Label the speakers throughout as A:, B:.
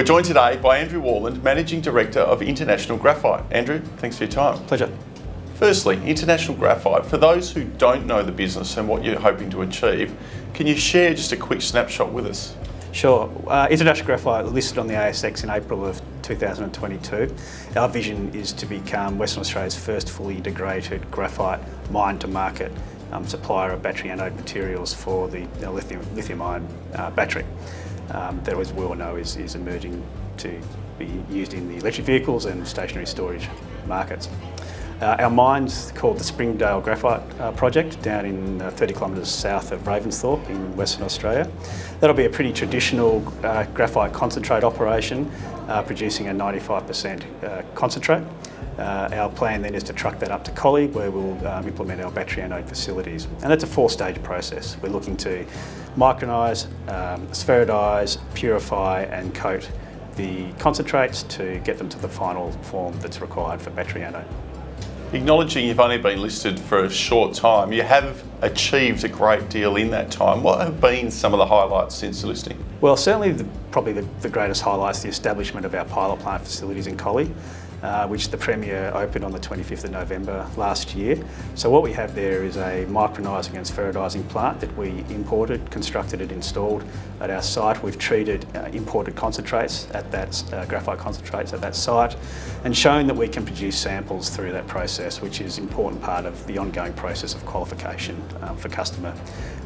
A: We're joined today by Andrew Worland, Managing Director of International Graphite. Andrew, thanks for your time.
B: Pleasure.
A: Firstly, International Graphite, for those who don't know the business and what you're hoping to achieve, can you share just a quick snapshot with us?
B: Sure. International Graphite listed on the ASX in April of 2022. Our vision is to become Western Australia's first fully integrated graphite mine-to-market supplier of battery anode materials for the lithium-ion battery that, as we all know, is emerging to be used in the electric vehicles and stationary storage markets. Our mine's called the Springdale Graphite Project down in 30 kilometres south of Ravensthorpe in Western Australia. That'll be a pretty traditional graphite concentrate operation, producing a 95% concentrate. Our plan then is to truck that up to Collie, where we'll implement our battery anode facilities. And that's a four-stage process. We're looking to micronise, spheroidise, purify and coat the concentrates to get them to the final form that's required for battery anode.
A: Acknowledging you've only been listed for a short time, you have achieved a great deal in that time. What have been some of the highlights since the listing?
B: Well, certainly probably the greatest highlight is the establishment of our pilot plant facilities in Collie, which the Premier opened on the 25th of November last year. So what we have there is a micronising and spheroidising plant that we imported, constructed and installed at our site. We've treated imported concentrates at that, graphite concentrates at that site, and shown that we can produce samples through that process, which is an important part of the ongoing process of qualification for customer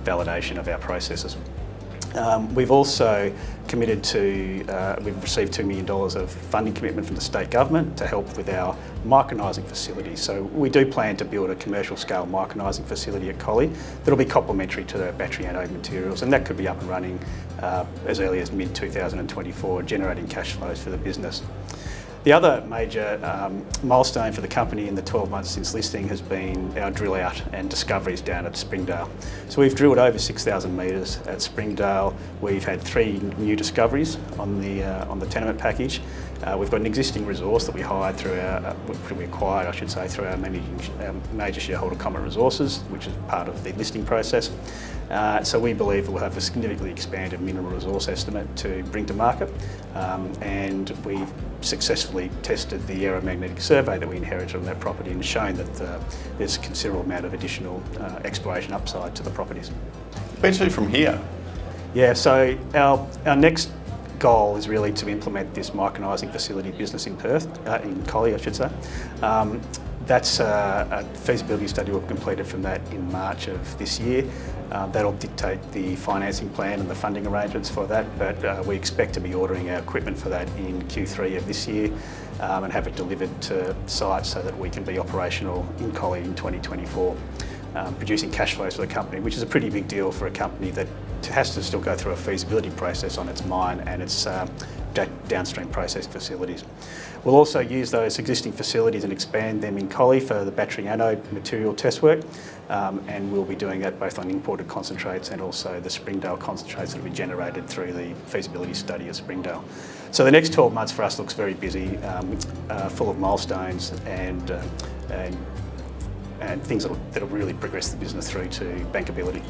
B: validation of our processes. We've also committed to, we've received $2 million of funding commitment from the state government to help with our micronising facility. So we do plan to build a commercial scale micronising facility at Collie that'll be complementary to the battery anode materials, and that could be up and running as early as mid-2024, generating cash flows for the business. The other major milestone for the company in the 12 months since listing has been our drill out and discoveries down at Springdale. So we've drilled over 6,000 metres at Springdale. We've had 3 new discoveries on the tenement package. We've got an existing resource that we hired through our, we acquired, I should say, through our major shareholder Common Resources, which is part of the listing process. So we believe we'll have a significantly expanded mineral resource estimate to bring to market, and we've successfully tested the aeromagnetic survey that we inherited on that property and shown that there's a considerable amount of additional exploration upside to the properties.
A: Where to from here?
B: Yeah, so our next goal is really to implement this micronising facility business in Perth, in Collie I should say. That's a feasibility study we've completed from that in March of this year. That'll dictate the financing plan and the funding arrangements for that, but we expect to be ordering our equipment for that in Q3 of this year and have it delivered to site so that we can be operational in Collie in 2024, producing cash flows for the company, which is a pretty big deal for a company that has to still go through a feasibility process on its mine and its downstream processing facilities. We'll also use those existing facilities and expand them in Collie for the battery anode material test work, and we'll be doing that both on imported concentrates and also the Springdale concentrates that will be generated through the feasibility study at Springdale. So the next 12 months for us looks very busy, full of milestones and things that'll really progress the business through to bankability.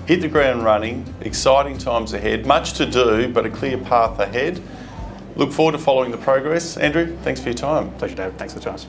A: Hit the ground running, exciting times ahead, much to do, but a clear path ahead. Look forward to following the progress. Andrew, thanks for your time.
B: Pleasure, David. Thanks for the chance.